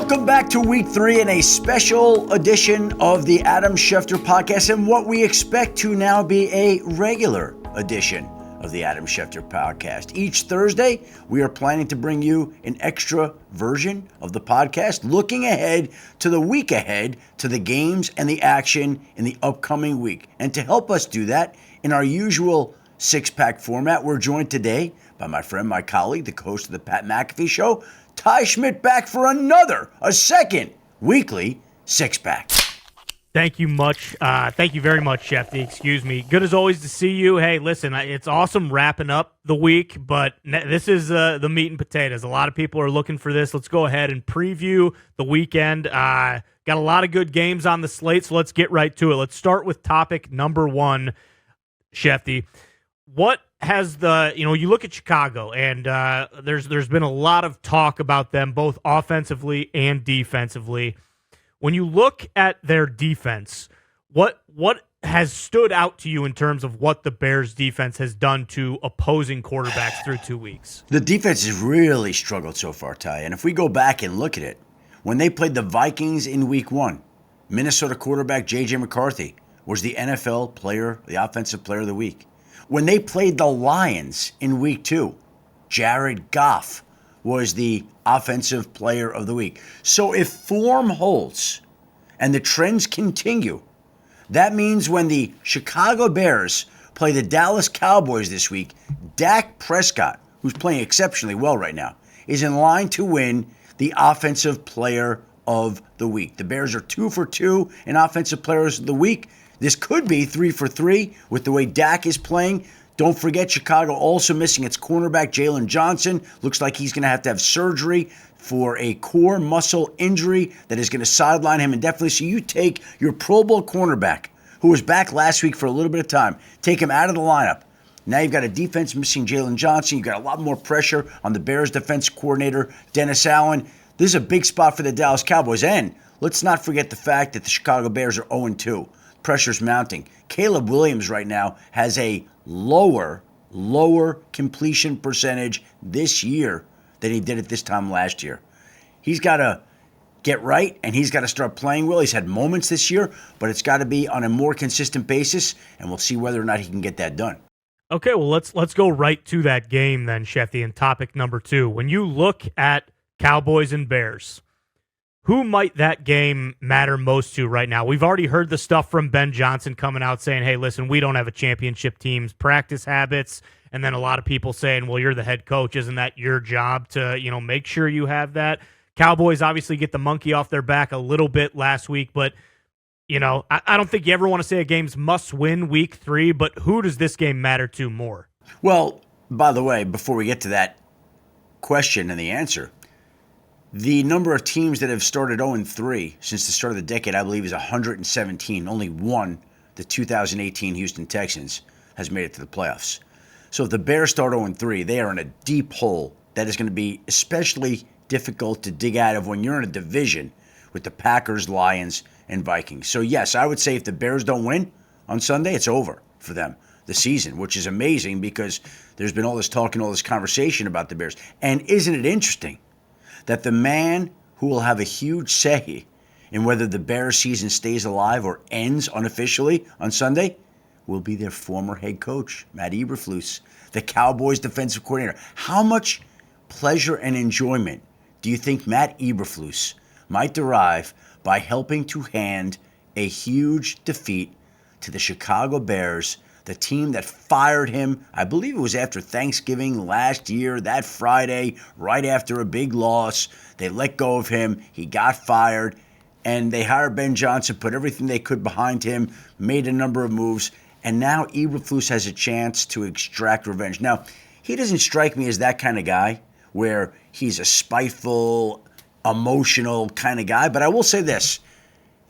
Welcome back to week 3 and a special edition of the Adam Schefter Podcast and what we expect to now be a regular edition of the Adam Schefter Podcast. Each Thursday, we are planning to bring you an extra version of the podcast, looking ahead to the week ahead, to the games and the action in the upcoming week. And to help us do that, in our usual six-pack format, we're joined today by my friend, my colleague, the host of the Pat McAfee Show, Ty Schmit, back for a second weekly six-pack. Thank you much. Thank you very much, Shefty. Excuse me. Good as always to see you. Hey, listen, it's awesome wrapping up the week, but this is the meat and potatoes. A lot of people are looking for this. Let's go ahead and preview the weekend. Got a lot of good games on the slate, so let's get right to it. Let's start with topic number 1, Shefty. What has you look at Chicago, and there's been a lot of talk about them both offensively and defensively. When you look at their defense, what has stood out to you in terms of what the Bears defense has done to opposing quarterbacks through 2 weeks? The defense has really struggled so far, Ty. And if we go back and look at it, when they played the Vikings in week 1, Minnesota quarterback J.J. McCarthy was the NFL player, the offensive player of the week. When they played the Lions in week 2, Jared Goff was the offensive player of the week. So if form holds and the trends continue, that means when the Chicago Bears play the Dallas Cowboys this week, Dak Prescott, who's playing exceptionally well right now, is in line to win the offensive player of the week. The Bears are 2 for 2 in offensive players of the week. This could be 3 for 3 with the way Dak is playing. Don't forget, Chicago also missing its cornerback, Jalen Johnson. Looks like he's going to have surgery for a core muscle injury that is going to sideline him indefinitely. So you take your Pro Bowl cornerback, who was back last week for a little bit of time, take him out of the lineup. Now you've got a defense missing Jalen Johnson. You've got a lot more pressure on the Bears defense coordinator, Dennis Allen. This is a big spot for the Dallas Cowboys. And let's not forget the fact that the Chicago Bears are 0-2. Pressure's mounting. Caleb Williams right now has a lower completion percentage this year than he did at this time last year. He's got to get right, and he's got to start playing well. He's had moments this year, but it's got to be on a more consistent basis, and we'll see whether or not he can get that done. Okay, well, let's go right to that game then, Shefty, in topic number 2. When you look at Cowboys and Bears, who might that game matter most to right now? We've already heard the stuff from Ben Johnson coming out saying, hey, listen, we don't have a championship team's practice habits. And then a lot of people saying, well, you're the head coach. Isn't that your job to, make sure you have that? Cowboys obviously get the monkey off their back a little bit last week, but, I don't think you ever want to say a game's must win week 3, but who does this game matter to more? Well, by the way, before we get to that question and the answer, the number of teams that have started 0-3 since the start of the decade, I believe, is 117. Only one, the 2018 Houston Texans, has made it to the playoffs. So if the Bears start 0-3, they are in a deep hole that is going to be especially difficult to dig out of when you're in a division with the Packers, Lions, and Vikings. So yes, I would say if the Bears don't win on Sunday, it's over for them, the season, which is amazing because there's been all this talk and all this conversation about the Bears. And isn't it interesting that the man who will have a huge say in whether the Bears season stays alive or ends unofficially on Sunday will be their former head coach, Matt Eberflus, the Cowboys defensive coordinator. How much pleasure and enjoyment do you think Matt Eberflus might derive by helping to hand a huge defeat to the Chicago Bears, the team that fired him, I believe it was after Thanksgiving last year, that Friday, right after a big loss. They let go of him. He got fired, and they hired Ben Johnson, put everything they could behind him, made a number of moves, and now Eberflus has a chance to extract revenge. Now, he doesn't strike me as that kind of guy where he's a spiteful, emotional kind of guy, but I will say this.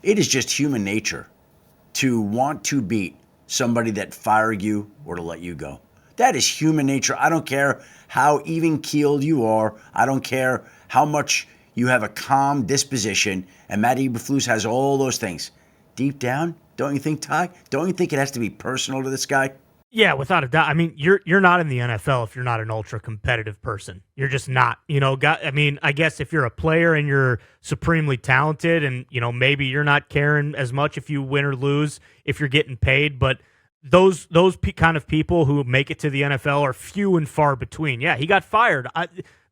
It is just human nature to want to beat somebody that fired you or to let you go. That is human nature. I don't care how even-keeled you are. I don't care how much you have a calm disposition. And Matt Eberflus has all those things. Deep down, don't you think, Ty? Don't you think it has to be personal to this guy? Yeah, without a doubt. I mean, you're not in the NFL if you're not an ultra competitive person. You're just not. I mean, I guess if you're a player and you're supremely talented, and maybe you're not caring as much if you win or lose, if you're getting paid, but kind of people who make it to the NFL are few and far between. Yeah, he got fired.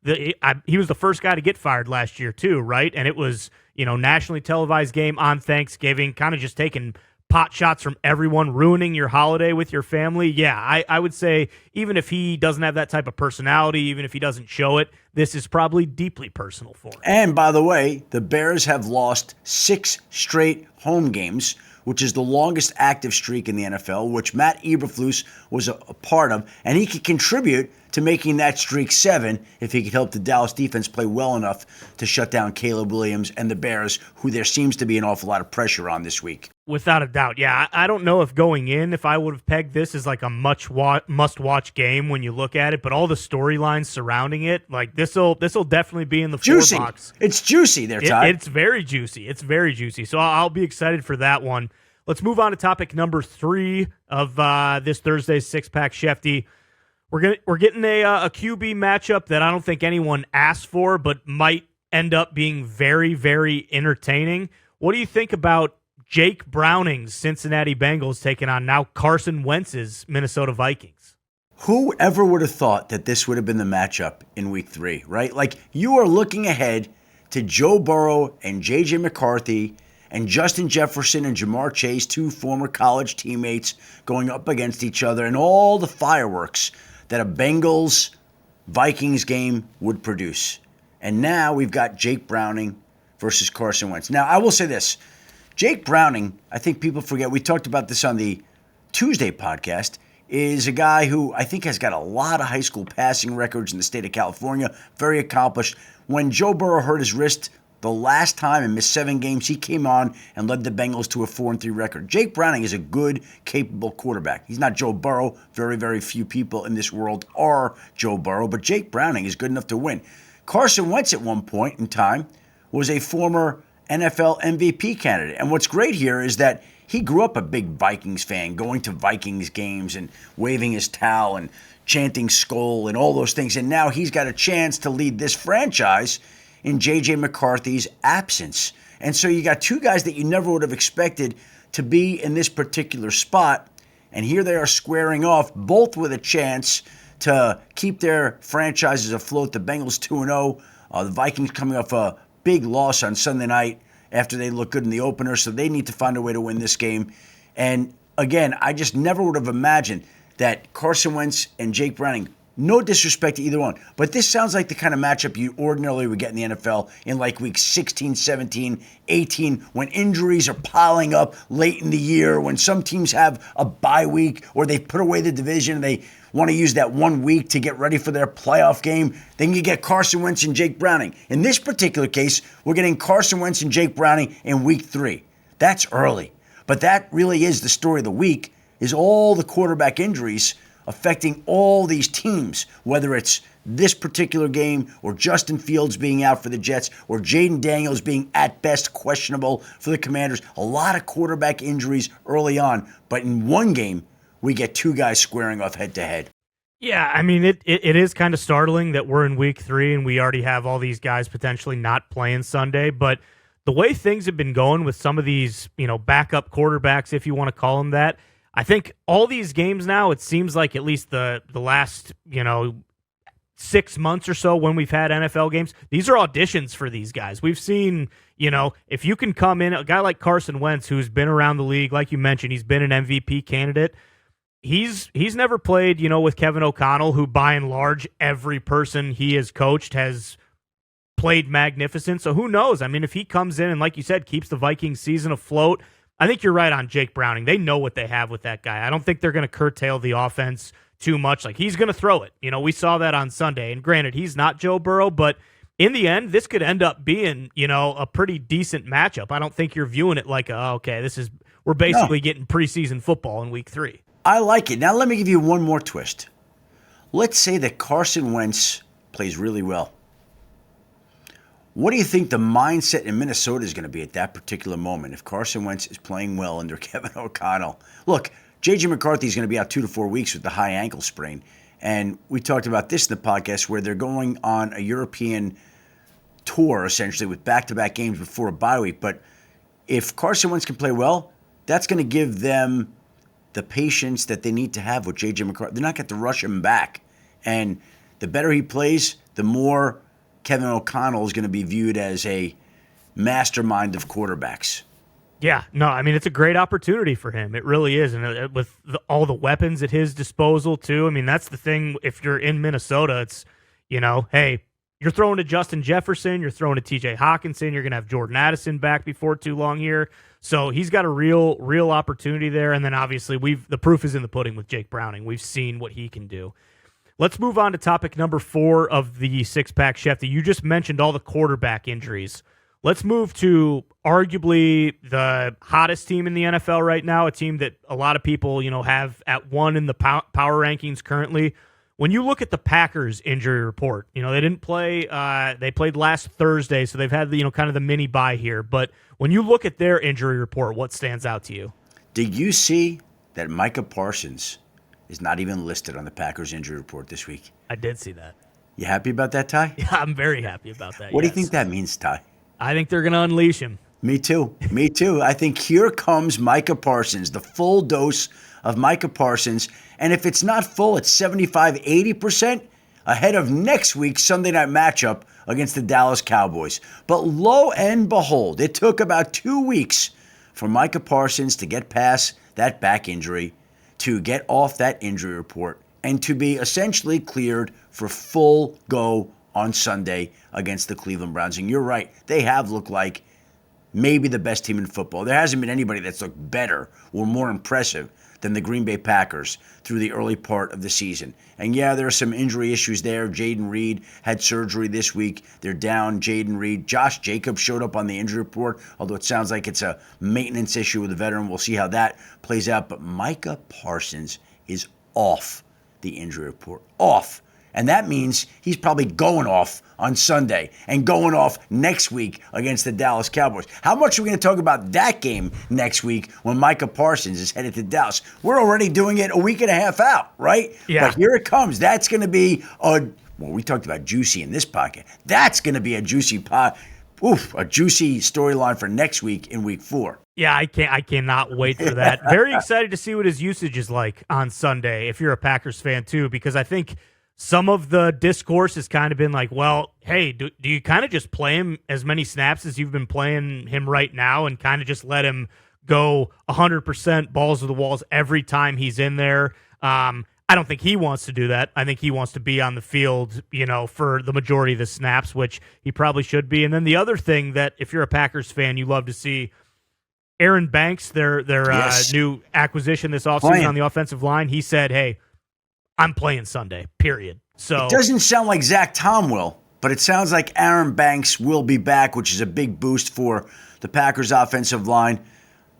He was the first guy to get fired last year too, right? And it was nationally televised game on Thanksgiving, kind of just taking pot shots from everyone, ruining your holiday with your family. Yeah, I would say even if he doesn't have that type of personality, even if he doesn't show it, this is probably deeply personal for him. And by the way, the Bears have lost 6 straight home games, which is the longest active streak in the NFL, which Matt Eberflus was a part of, and he could contribute to making that streak 7 if he could help the Dallas defense play well enough to shut down Caleb Williams and the Bears, who there seems to be an awful lot of pressure on this week. Without a doubt, yeah. I don't know if going in, if I would have pegged this as like a must-watch game when you look at it, but all the storylines surrounding it, like this'll definitely be in the juicy. 4 box. It's juicy there, Ty. It's very juicy. It's very juicy. So I'll be excited for that one. Let's move on to topic number 3 of this Thursday's Six-Pack Shefty. We're getting a QB matchup that I don't think anyone asked for, but might end up being very, very entertaining. What do you think about Jake Browning's Cincinnati Bengals taking on now Carson Wentz's Minnesota Vikings? Who ever would have thought that this would have been the matchup in week 3, right? Like, you are looking ahead to Joe Burrow and J.J. McCarthy and Justin Jefferson and Jamar Chase, 2 former college teammates, going up against each other, and all the fireworks that a Bengals-Vikings game would produce. And now we've got Jake Browning versus Carson Wentz. Now, I will say this. Jake Browning, I think people forget, we talked about this on the Tuesday podcast, is a guy who I think has got a lot of high school passing records in the state of California, very accomplished. When Joe Burrow hurt his wrist the last time and missed 7 games, he came on and led the Bengals to a 4-3 record. Jake Browning is a good, capable quarterback. He's not Joe Burrow. Very, very few people in this world are Joe Burrow, but Jake Browning is good enough to win. Carson Wentz at one point in time was a former NFL MVP candidate. And what's great here is that he grew up a big Vikings fan, going to Vikings games and waving his towel and chanting Skol and all those things. And now he's got a chance to lead this franchise in J.J. McCarthy's absence. And so you got 2 guys that you never would have expected to be in this particular spot. And here they are squaring off, both with a chance to keep their franchises afloat. The Bengals 2-0. The Vikings coming off a big loss on Sunday night after they looked good in the opener. So they need to find a way to win this game. And again, I just never would have imagined that Carson Wentz and Jake Browning, no disrespect to either one, but this sounds like the kind of matchup you ordinarily would get in the NFL in like weeks 16, 17, 18, when injuries are piling up late in the year, when some teams have a bye week or they put away the division and they want to use that 1 week to get ready for their playoff game. Then you get Carson Wentz and Jake Browning. In this particular case, we're getting Carson Wentz and Jake Browning in week 3. That's early. But that really is the story of the week, is all the quarterback injuries affecting all these teams, whether it's this particular game or Justin Fields being out for the Jets or Jaden Daniels being at best questionable for the Commanders. A lot of quarterback injuries early on, but in one game, we get 2 guys squaring off head-to-head. Yeah, I mean, it is kind of startling that we're in week 3 and we already have all these guys potentially not playing Sunday, but the way things have been going with some of these, backup quarterbacks, if you want to call them that, I think all these games now, it seems like at least the last, 6 months or so when we've had NFL games, these are auditions for these guys. We've seen, if you can come in, a guy like Carson Wentz, who's been around the league, like you mentioned, he's been an MVP candidate. He's never played, with Kevin O'Connell, who by and large, every person he has coached has played magnificent. So who knows? I mean, if he comes in and, like you said, keeps the Vikings season afloat, I think you're right on Jake Browning. They know what they have with that guy. I don't think they're going to curtail the offense too much. Like, he's going to throw it. We saw that on Sunday. And granted, he's not Joe Burrow, but in the end, this could end up being, a pretty decent matchup. I don't think you're viewing it like, we're basically getting preseason football in week 3. I like it. Now let me give you one more twist. Let's say that Carson Wentz plays really well. What do you think the mindset in Minnesota is going to be at that particular moment if Carson Wentz is playing well under Kevin O'Connell? Look, J.J. McCarthy is going to be out 2 to 4 weeks with the high ankle sprain. And we talked about this in the podcast where they're going on a European tour, essentially, with back-to-back games before a bye week. But if Carson Wentz can play well, that's going to give them the patience that they need to have with J.J. McCarthy. They're not going to rush him back. And the better he plays, the more Kevin O'Connell is going to be viewed as a mastermind of quarterbacks. Yeah, no, I mean, it's a great opportunity for him. It really is. And with all the weapons at his disposal, too. I mean, that's the thing. If you're in Minnesota, it's, hey, you're throwing to Justin Jefferson, you're throwing to TJ Hawkinson, you're going to have Jordan Addison back before too long here. So he's got a real opportunity there. And then obviously the proof is in the pudding with Jake Browning. We've seen what he can do. Let's move on to topic number 4 of the six-pack, Schefter. You just mentioned all the quarterback injuries. Let's move to arguably the hottest team in the NFL right now, a team that a lot of people, have at 1 in the power rankings currently. When you look at the Packers injury report, they didn't play. They played last Thursday, so they've had kind of the mini bye here. But when you look at their injury report, what stands out to you? Did you see that Micah Parsons is not even listed on the Packers injury report this week? I did see that. You happy about that, Ty? Yeah, I'm very happy about that. What do you think that means, Ty? I think they're going to unleash him. Me too. I think here comes Micah Parsons, the full dose of Micah Parsons. And if it's not full, it's 75-80% ahead of next week's Sunday night matchup against the Dallas Cowboys. But lo and behold, it took about 2 weeks for Micah Parsons to get past that back injury, to get off that injury report, and to be essentially cleared for full go on Sunday against the Cleveland Browns. And you're right, they have looked like maybe the best team in football. There hasn't been anybody that's looked better or more impressive than the Green Bay Packers through the early part of the season. And yeah, there are some injury issues there. Jaden Reed had surgery this week. They're down Jaden Reed. Josh Jacobs showed up on the injury report, although it sounds like it's a maintenance issue with a veteran. We'll see how that plays out. But Micah Parsons is off the injury report. Off. And that means he's probably going off on Sunday and going off next week against the Dallas Cowboys. How much are we going to talk about that game next week when Micah Parsons is headed to Dallas? We're already doing it a week and a half out, right? Yeah. But here it comes. That's going to be we talked about juicy in this podcast. That's going to be a juicy a juicy storyline for next week in week 4. Yeah, I cannot wait for that. Very excited to see what his usage is like on Sunday, if you're a Packers fan too, because I think some of the discourse has kind of been like, well, hey, do you kind of just play him as many snaps as you've been playing him right now and kind of just let him go 100% balls to the walls every time he's in there? I don't think he wants to do that. I think he wants to be on the field, for the majority of the snaps, which he probably should be. And then the other thing that if you're a Packers fan, you love to see, Aaron Banks, their Yes. new acquisition this offseason on the offensive line, he said, hey, I'm playing Sunday, period. So it doesn't sound like Zach Tom will, but it sounds like Aaron Banks will be back, which is a big boost for the Packers offensive line.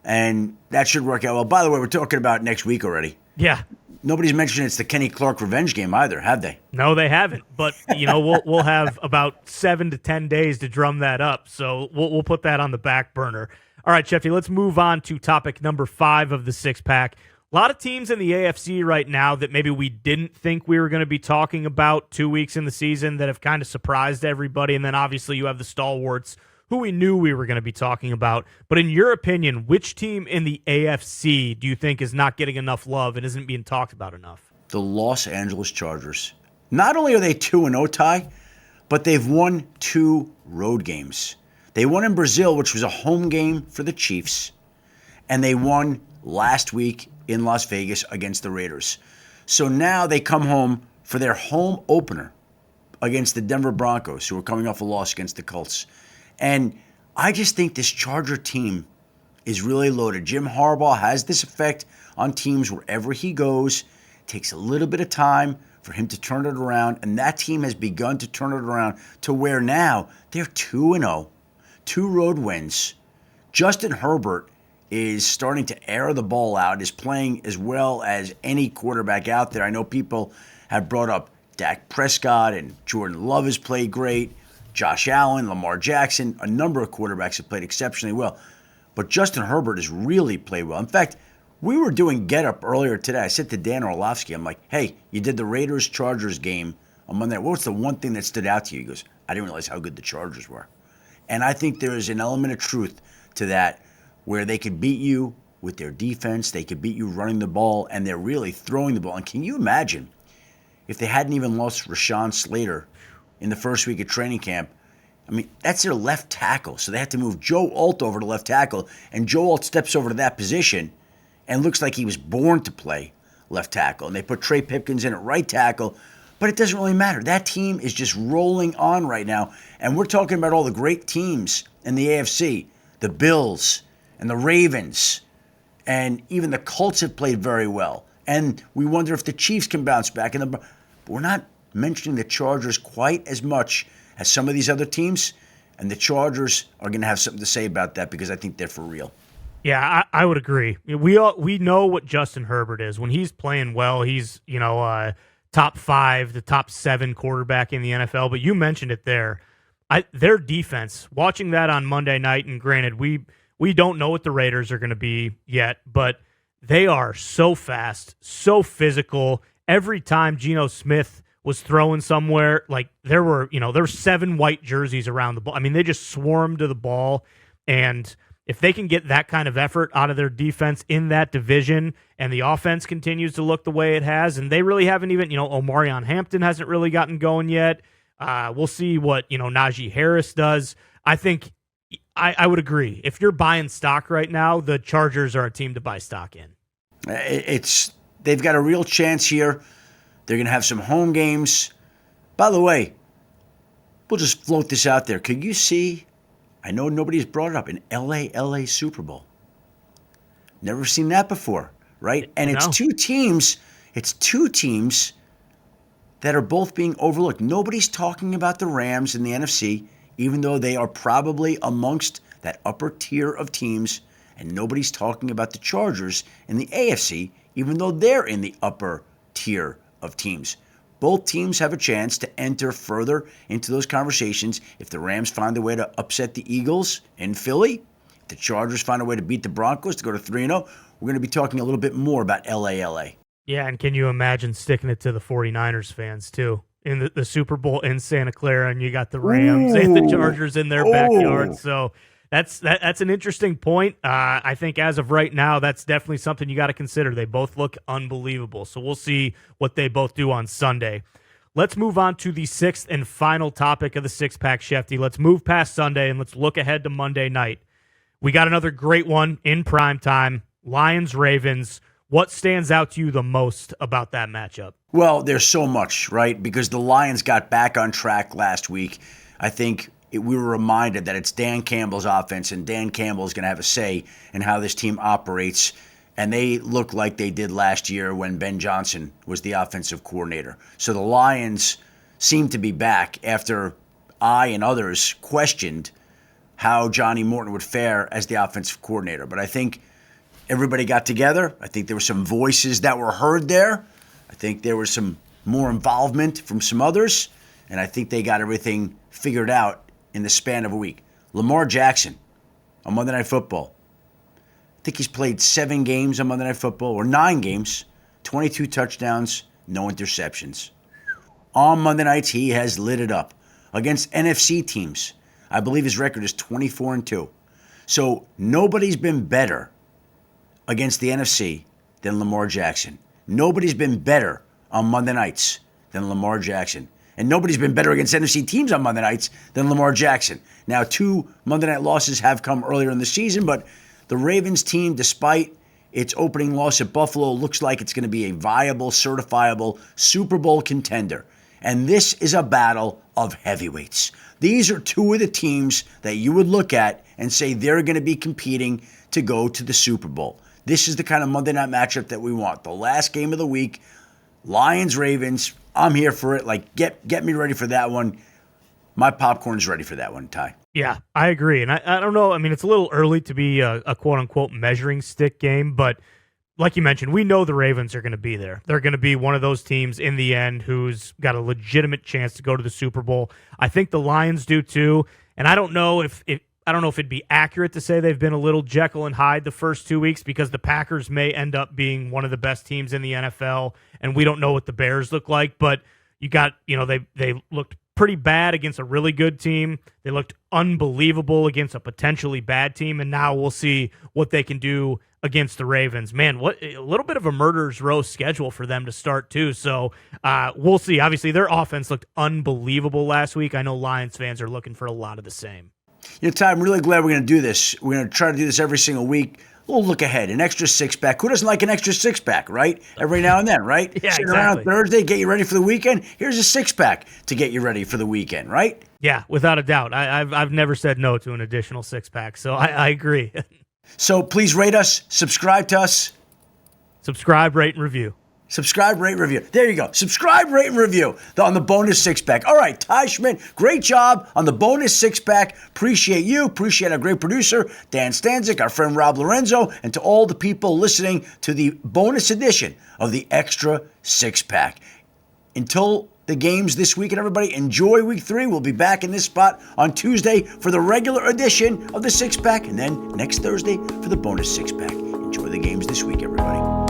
And that should work out well. By the way, we're talking about next week already. Yeah. Nobody's mentioned it's the Kenny Clark revenge game either, have they? No, they haven't. But, we'll have about 7 to 10 days to drum that up. So we'll put that on the back burner. All right, Shefty, let's move on to topic number 5 of the six-pack. A lot of teams in the AFC right now that maybe we didn't think we were going to be talking about 2 weeks in the season that have kind of surprised everybody. And then obviously you have the stalwarts who we knew we were going to be talking about. But in your opinion, which team in the AFC do you think is not getting enough love and isn't being talked about enough? The Los Angeles Chargers. Not only are they 2-0, Ty, but they've won 2 road games. They won in Brazil, which was a home game for the Chiefs, and they won last week in Las Vegas against the Raiders. So now they come home for their home opener against the Denver Broncos, who are coming off a loss against the Colts. And I just think this Charger team is really loaded. Jim Harbaugh has this effect on teams wherever he goes. It takes a little bit of time for him to turn it around, and that team has begun to turn it around to where now they're 2-0, 2 road wins. Justin Herbert is starting to air the ball out, is playing as well as any quarterback out there. I know people have brought up Dak Prescott and Jordan Love has played great. Josh Allen, Lamar Jackson, a number of quarterbacks have played exceptionally well. But Justin Herbert has really played well. In fact, We were doing Get Up earlier today. I said to Dan Orlovsky, I'm like, hey, you did the Raiders-Chargers game on Monday night. What was the one thing that stood out to you? He goes, I didn't realize how good the Chargers were. And I think there is an element of truth to that where they could beat you with their defense. They could beat you running the ball, and they're really throwing the ball. And can you imagine if they hadn't even lost Rashawn Slater in the first week of training camp? I mean, that's their left tackle. So they had to move Joe Alt over to left tackle, and Joe Alt steps over to that position and looks like he was born to play left tackle. And they put Trey Pipkins in at right tackle, but it doesn't really matter. That team is just rolling on right now. And we're talking about all the great teams in the AFC, the Bills and the Ravens, and even the Colts have played very well. And we wonder if the Chiefs can bounce back. But we're not mentioning the Chargers quite as much as some of these other teams. And the Chargers are going to have something to say about that because I think they're for real. Yeah, I would agree. We know what Justin Herbert is. When he's playing well, he's top 5, the top 7 quarterback in the NFL. But you mentioned it there. Their defense, watching that on Monday night, and granted, we don't know what the Raiders are going to be yet, but they are so fast, so physical. Every time Geno Smith was throwing somewhere, like there were 7 white jerseys around the ball. I mean, they just swarmed to the ball, and if they can get that kind of effort out of their defense in that division, and the offense continues to look the way it has, and they really haven't even, Omarion Hampton hasn't really gotten going yet. We'll see what, Najee Harris does. I think I would agree. If you're buying stock right now, the Chargers are a team to buy stock in. They've got a real chance here. They're going to have some home games. By the way, we'll just float this out there. Could you see, I know nobody's brought it up, an LA Super Bowl. Never seen that before, right? And it's two teams that are both being overlooked. Nobody's talking about the Rams in the NFC, even though they are probably amongst that upper tier of teams. And nobody's talking about the Chargers in the AFC, even though they're in the upper tier of teams. Both teams have a chance to enter further into those conversations if the Rams find a way to upset the Eagles in Philly. If the Chargers find a way to beat the Broncos to go to 3-0, we're going to be talking a little bit more about LA. Yeah, and can you imagine sticking it to the 49ers fans, too? In the Super Bowl in Santa Clara, and you got the Rams and the Chargers in their backyard. So that's an interesting point. I think as of right now, that's definitely something you got to consider. They both look unbelievable. So we'll see what they both do on Sunday. Let's move on to the 6th and final topic of the six-pack, Shefty. Let's move past Sunday, and let's look ahead to Monday night. We got another great one in prime time, Lions-Ravens. What stands out to you the most about that matchup? Well, there's so much, right? Because the Lions got back on track last week. I think we were reminded that it's Dan Campbell's offense, and Dan Campbell is going to have a say in how this team operates. And they look like they did last year when Ben Johnson was the offensive coordinator. So the Lions seem to be back after I and others questioned how Johnny Morton would fare as the offensive coordinator. But I think everybody got together. I think there were some voices that were heard there. I think there was some more involvement from some others. And I think they got everything figured out in the span of a week. Lamar Jackson on Monday Night Football. I think he's played 7 games on Monday Night Football, or 9 games, 22 touchdowns, no interceptions. On Monday nights, he has lit it up against NFC teams. I believe his record is 24-2. So nobody's been better against the NFC than Lamar Jackson. Nobody's been better on Monday nights than Lamar Jackson. And nobody's been better against NFC teams on Monday nights than Lamar Jackson. Now, 2 Monday night losses have come earlier in the season, but the Ravens team, despite its opening loss at Buffalo, looks like it's going to be a viable, certifiable Super Bowl contender. And this is a battle of heavyweights. These are 2 of the teams that you would look at and say they're going to be competing to go to the Super Bowl. This is the kind of Monday night matchup that we want. The last game of the week, Lions-Ravens. I'm here for it. Like, get me ready for that one. My popcorn's ready for that one, Ty. Yeah, I agree. And I don't know. I mean, it's a little early to be a quote-unquote measuring stick game, but like you mentioned, we know the Ravens are going to be there. They're going to be one of those teams in the end who's got a legitimate chance to go to the Super Bowl. I think the Lions do too. And I don't know if I don't know if it'd be accurate to say they've been a little Jekyll and Hyde the first 2 weeks, because the Packers may end up being one of the best teams in the NFL, and we don't know what the Bears look like. But they looked pretty bad against a really good team. They looked unbelievable against a potentially bad team, and now we'll see what they can do against the Ravens. Man, what a little bit of a murderer's row schedule for them to start too. So we'll see. Obviously, their offense looked unbelievable last week. I know Lions fans are looking for a lot of the same. Ty, I'm really glad we're going to do this. We're going to try to do this every single week. A little look ahead, an extra six-pack. Who doesn't like an extra six-pack, right? Every now and then, right? Yeah, Sitting exactly. around on Thursday, get you ready for the weekend. Here's a six-pack to get you ready for the weekend, right? Yeah, without a doubt. I've never said no to an additional six-pack, so I agree. So please rate us, subscribe to us. Subscribe, rate, and review. Subscribe, rate, review. There you go. Subscribe, rate, and review on the bonus six-pack. All right, Ty Schmit, great job on the bonus six-pack. Appreciate you. Appreciate our great producer, Dan Stanzik, our friend Rob Lorenzo, and to all the people listening to the bonus edition of the extra six-pack. Until the games this weekend, everybody, enjoy week 3. We'll be back in this spot on Tuesday for the regular edition of the six-pack, and then next Thursday for the bonus six-pack. Enjoy the games this week, everybody.